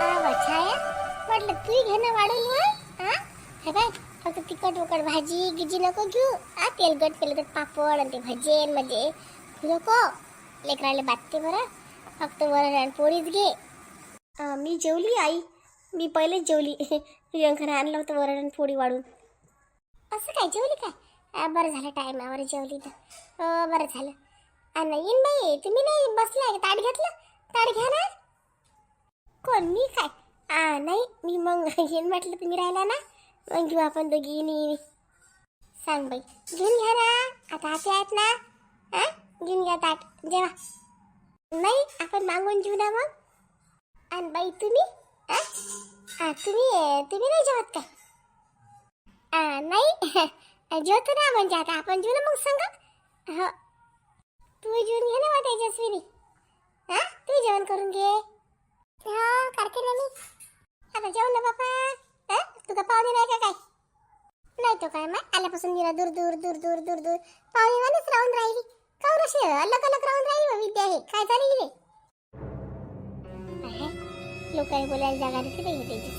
छाया म्हटलं तू घे ना वाढून वर. हे बाय फक्त तिखट उकट भाजी गिजी नको घेऊ. तेलगट पापड आणि ते भजेन म्हणजे नको. लेकराले बातते बरं. फक्त वरण आणि पोळीच घे. मी जेवली आई. मी पहिलेच जेवली. प्रियंकाने आणलं होतं वरण आणि पोळी वाढून. असं काय जेवली काय? बरं झालं टायमावर जेवली तर. बरं झालं. येईन बाई तुम्ही नाही बसलाय ताट घेतलं. ताट घ्या ना. कोण मी काय? नाही मी मग येईन म्हटलं तुम्ही राहिला ना मग घेऊ आपण दोघी. सांग बाई घेऊन घ्या ना. आता हाते आहेत ना. घेऊन घ्या ताट जेवा. नाही आपण मागून घेऊ ना मग. आणि बाई तुम्ही तुम्ही नाही जेवत काय? नाही जेवतो ना म्हणजे आता आपण जेवू ना मग सांगा. हो तू जेवून घे ना मग तेजस्विनी. तू जेवण करून घे. हा करते ना मी. आता जेवण ना बापा. तू का पाहुणे नाही का काय? नाही तो काय मग आल्यापासून गेला दूर दूर दूर दूर दूर दूर पाहुणे वाणीच राहून राहिली. काऊन अशी अलग अलग राहून राहिली विद्या हे काय झाली गेले. लोकांनी बोलायला जागा देते बाई त्याची.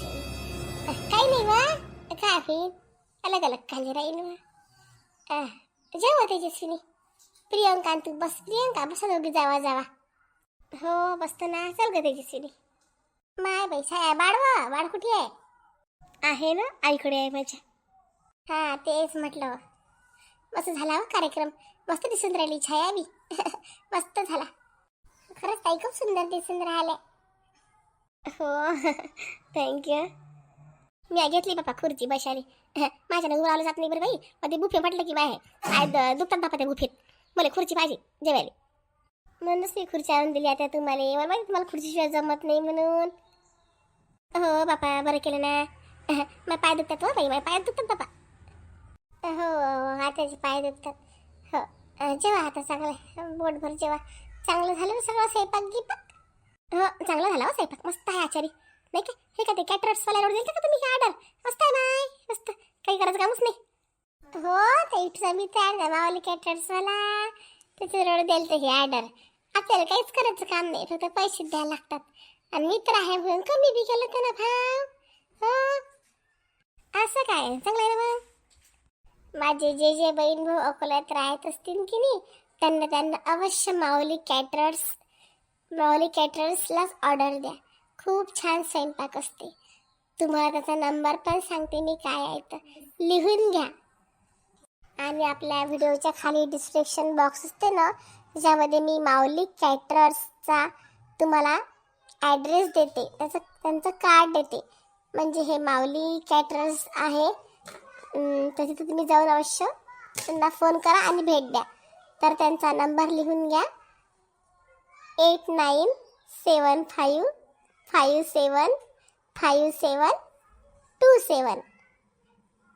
काही नाही वा काय फिर अलग अलग खाली राहील. जेव्हा तेजस्विनी प्रियंका तू बस. प्रियंका बसा दोघी जावा जावा. हो बसतो ना. चल ग तेजस्विनी. माय बाई छाया बाळ कुठे आहे ना आईकडे आहे माझ्या. तेच म्हटलं. मस्त झाला कार्यक्रम. मस्त दिसून राहिली छाया बी. मस्त झाला खरंच. ताई खूप सुंदर दिसून राहिल्या. हो थँक्यू. मी घेतली बापा खुर्ची बशाली. माझ्या उभं आलं जात नाही बरं बाई. मग ते बुफे म्हटलं की बाय दुखतात बापा त्या बुफेत. मला खुर्ची पाहिजे जेवायला. म्हणूनच मी खुर्ची आणून दिली आता तुम्हाला. मला माहिती तुम्हाला खुर्चीशिवाय जमत नाही म्हणून. हो बापा बरं केलं ना. माझे पाय दुखतात हो बाई. माझे पाय दुखतात बापा. हो हाताचे पाय दुखतात. हो जेव्हा आता चांगलं बोटभर जेव्हा. चांगलं झालं सगळं स्वयंपाक गिपाक. हो चांगला झाला हो स्वयंपाक. मस्त आहे आचारी नाही का. हे का ते कॅटरर्सवाल्यावर दिलं का तुम्ही ऑर्डर? मस्त आहे बाय मस्त. काही करायचं कामच नाही. हो ते इथचा मी तयार झाला मावाली कॅटरर्सवाला. त्याच्यावर द्यायला तर हे ऑर्डर. आपल्याला काहीच करायचं काम नाही. फक्त पैसे द्यायला लागतात. आणि मित्र आहे म्हणून कमी बी केलं तर ना भाव. हो असं काय चांगलं आहे ना मग. माझे जे बहीण भाऊ अकोल्यात राहत असतील की नाही त्यांना अवश्य माऊली कॅटरर्सलाच ऑर्डर द्या. खूप छान स्वयंपाक असते. तुम्हाला त्याचा नंबर पण सांगते मी काय आहे तर लिहून घ्या. आणि आपल्या व्हिडिओच्या खाली डिस्क्रिप्शन बॉक्स असते ना त्याच्यामध्ये मी माऊली कॅटरर्सचा तुम्हाला ॲड्रेस देते. त्यांचं कार्ड देते. म्हणजे हे माऊली कॅटरर्स आहे. तर तिथे तुम्ही जाऊन अवश्य त्यांना फोन करा आणि भेट द्या. तर त्यांचा नंबर लिहून घ्या. 8975755727.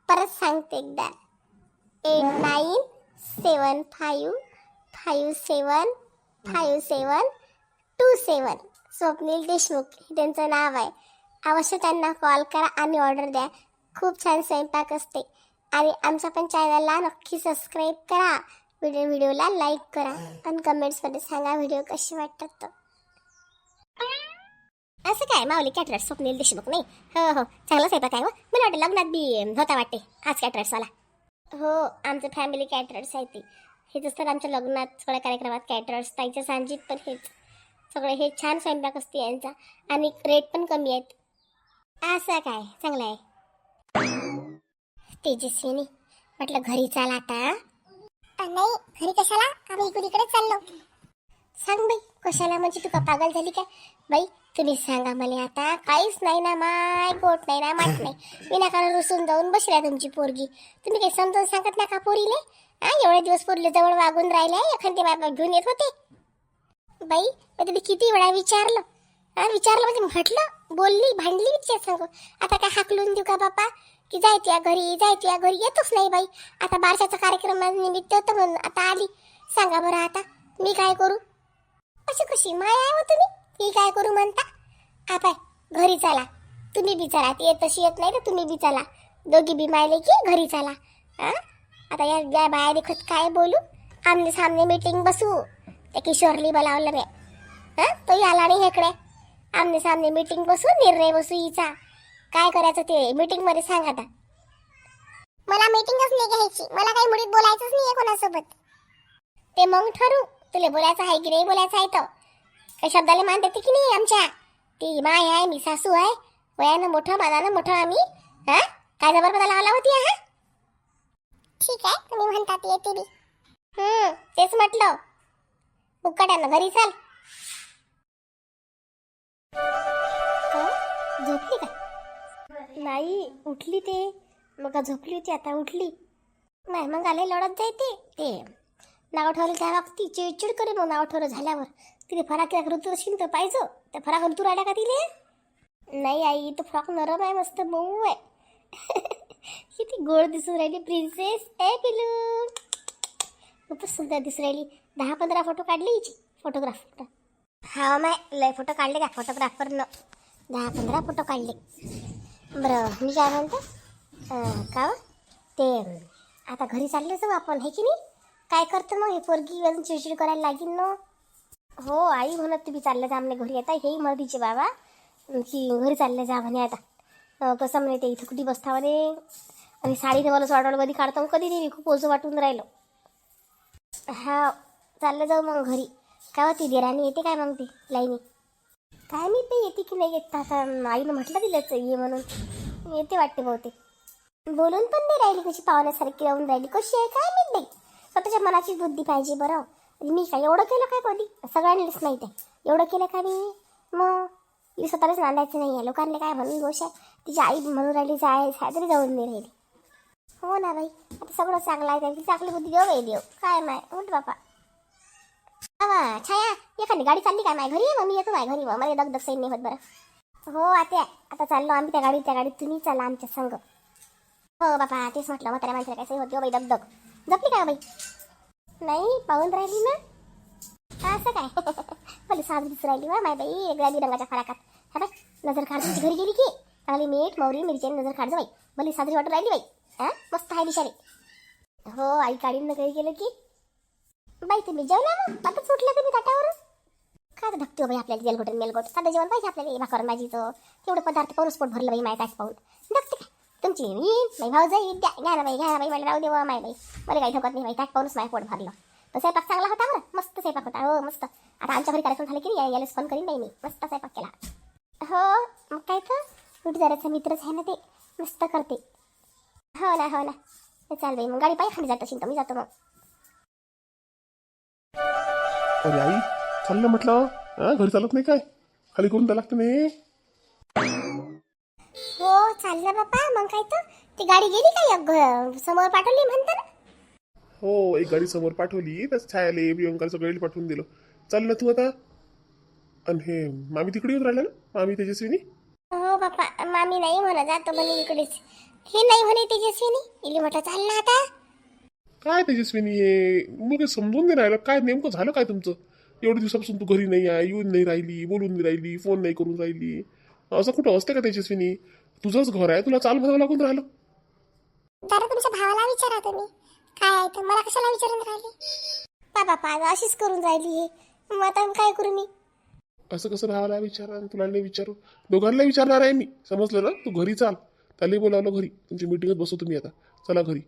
परत सांगते एकदा 8975575727. स्वप्नील देशमुख हे त्यांचं नाव आहे. अवश्य त्यांना कॉल करा आणि ऑर्डर द्या. खूप छान स्वयंपाक असते. आणि आमच्या पण चॅनलला नक्की सबस्क्राईब करा. व्हिडिओला लाईक करा आणि कमेंट्समध्ये सांगा व्हिडिओ कसे वाटतात तर. असं काय माऊली कॅटरर्स स्वप्नील देशमुख नाही. हो चांगला स्वयंपाक आहे. हो मला वाटतं लग्नात बी होता वाटते आज कॅटरर्सवाला. हो आमचं फॅमिली कॅटरर्स आहे ते. हेच असतात आमच्या लग्नात सगळ्या कार्यक्रमात कॅटरर्स. ताईच्या सांजीत पण हेच सगळे. हे छान स्वयंपाक असते यांचा. आणि रेट पण कमी आहेत. असं काय चांगलं आहे. तेजस्विनी म्हटलं घरी चाल आता. नाही घरी कशाला आम्ही इकडे चाललो. सांग बाई कशाला म्हणजे तू का पागल झाली काय बाई. तुम्ही सांगा मला आता. काहीच नाही ना माय गोट नाही ना माठ नाही. विनाकारण रुसून जाऊन बसल्या तुमची पोरगी. तुम्ही काही समजावून सांगत ना का पोरीले. एवढे दिवस पोरीले जवळ वागून राहिले. एखादी बाबा घेऊन येत होते बाई. मी तुम्ही किती वेळा विचारलं म्हणजे म्हटलं बोलली भांडली विचार सांगू. आता काय हाकलून देऊ का बापा की जाय तुया घरी येतच नाही बाई. आता बारशाचा कार्यक्रम निमित्त होतं म्हणून आता आली. सांगा बरं आता मी काय करू. अशी कशी माय आहे हो तुम्ही. मी काय करू म्हणता. आता घरी चला. तुम्ही बी चला. ती तशी येत नाही तर तुम्ही बी चला. दोघी बी मायले की घरी चला. आता या बाया देखत काय बोलू. आमने सामने मीटिंग बसू. त्या किशोरली बोलावलं मी. तोही आला नाही इकडे. आमने सामने मीटिंग बसू, निर्णय बसू हिचा. काय करायचं ते मीटिंग मध्ये सांग आता. मला मीटिंगच नाही घ्यायची, मला काही मुळीत बोलायचंच नाहीये कोणासोबत. ते मग ठरू तुला बोलायचं आहे की नाही बोलायचं आहे. तर काही शब्दाला मान देते की नाही आमच्या. ती माय आहे, मी सासू आहे, वयानं मोठं मानानं मोठं आम्ही. हा काय जबर पदाला आला होती. हा ठीक आहे तुम्ही म्हणतात येते बी. तेच म्हटलं. मुक्काट्यानं घरी चाल. झोपली का? नाही उठली ते. मग झोपली होती आता उठली. नाही मग आले लढत जायते ते. नाव ठेवलं त्या बाबती चिडचिड करे. मग नाव ठेवलं झाल्यावर तिथे फराक ऋतू असेल तर पाहिजे. त्या फराक ऋतू राहिल्या का तिले? नाही आई तो फ्रॉक नरम आहे, मस्त मऊ आहे. किती गोड दिसून राहिली प्रिन्सेस. ए पिलू खूपच सुंदर दिसून राहिली. 10-15 फोटो काढले हिचे फोटोग्राफर. हा माय लय फोटो काढले का फोटोग्राफरनं. 10-15 फोटो काढले. बरं मी काय म्हणते का ते आता घरी चालले जाऊ आपण हे की नाही. काय करतं मग हे पोरगी अजून चिडचिड करायला लागेल ना. हो आई म्हणत तुम्ही चाललं जा म्हणे घरी. आता हेही मर्दीचे बाबा की घरी चालले जा म्हणे. आता कसं म्हणे ते इथं कुठे बसता म्हणे. आणि साडी तर मला वाटवलं कधी काढतो कधी नाही. खूप ओझं वाटून राहिलं. हा चाललं जाऊ मग घरी. काय होती देराणी येते काय मग ती लाईनी. काय मी ते येते की नाही येत. आता आईनं म्हटलं दिलंच ये म्हणून येते वाटते बहुतेक. बोलून पण नाही राहिली कशी पाहुण्यासारखी राहून राहिली. कशी आहे काय मी नाही. स्वतःच्या मनाची बुद्धी पाहिजे बरं. मी काय एवढं केलं काय कधी. सगळ्यांनाच माहीत आहे एवढं केलं का मी. मग मी स्वतःलाच नांदायचं नाही आहे. लोकांना काय म्हणून दोष आहे. तिची आई म्हणून राहिली जाय तरी जाऊन नाही राहिली. हो ना बाई आता सगळं चांगलं आहे. त्याची चांगली बुद्धी देऊ बाई देव. काय माय उठ बापा. छाया एखादी गाडी चालली काय माय घरी. मग मी येतो माय घरी. मला दगदग सैन नाही होत बरं. हो आता चाललो आम्ही त्या गाडीत तुम्ही चला आमच्या संग. हो बापा तेच म्हटलं म्हाताऱ्या माणसाला काय सही होती हो बाई दगदग. जपली काय बाई. नाही पाहून राहिली ना. असं काय मला साज दिसून राहिली वा माय बाई. वेगळ्या रंगाच्या फराकात. हा बाई नजर काढ तुमची घरी गेली की चांगली मीठ मोहरी मिरची नजर काढ बाई. भली साजरी वाटून राहिली बाई. हा मस्त आहे बिचारी. हो आई काढीन घरी गेलं की. बाई तुम्ही जेवला मग आता सुटल्या तुम्ही ताटावरून. काय धकतो बाई आपल्याला जेलगोट मेलगोट. साधं जेवण पाहिजे आपल्याला. भाकर भाजीचं तेवढं पदार्थ पाहूनच पोट भरलं बाई माय तास पाहून. धकते काय तुमची माई भाऊ जाईल घ्या ना बाई मला राहू देवा माय बाई. मला काही धोकत नाही बाई. ताट पाहूनच माय पोट भरलं. तर स्वयंपाक चांगला होता बरं. मस्त स्वयंपाक होता. हो मस्त. आता आमच्या घरी कार्यक्रम झाले की नाही यालाच फोन करीन बाई मी. मस्त स्वयंपाक केला. हो मग काय तर जोडीदाराचा मित्रच आहे ना ते. मस्त करते. हो ना चाल बाई मग गाडी पाहिजे खाली जात असेल तर मी जातो मग. अरे आई चाललं म्हटलं. घरी चालत नाही काय खाली करून द्या लागतं नाही. हो चाललं बापा. मग काय तर ती गाडी गेली काय समोर पाठवली म्हणता ना. हो एक गाडी समोर पाठवली. त्याच छायाले प्रियंकाला सगळ्याला पाठवून दिलं. चाल ना तू आता. आणि हे मामी तिकडे येऊन राहिला ना मामी तेजस्विनी. हो बापा मामी नाही म्हणा जातो म्हणे इकडेच. हे नाही म्हणे तेजस्विनी. इली म्हटलं चाल ना आता. काय तेजस्विनी हे मग समजून नाही राहिलं. काय नेमकं झालं काय तुमचं. एवढ्या दिवसापासून तू घरी नाही आहे. येऊन नाही राहिली बोलून नाही राहिली फोन नाही करून राहिली. असं कुठं असते का तेजस्विनी. तुझंच घर आहे तुला चाल म्हणावं लागून राहिलं. जरा तुमच्या भावाला विचारा तुम्ही काय आहे तर. मला कशाला विचारून राहिली. बापा अशीच करून राहिली. मग आता काय करू मी. असं कसं भावाला विचारा तुला नाही विचारू. दोघांना विचारणार आहे मी. समजलं ना. तू घरी चाल. त्याला बोलावलं घरी. तुमची मिटिंगच बसव तुम्ही आता. चला घरी.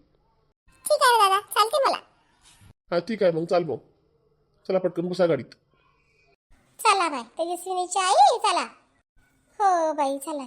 ठीक आहे दादा चालते मला. हा ठीक आहे मग चाल मग. चला पटकन बसा गाडीत. चला बाई तेजस्विनीची आई चला. हो बाई चला.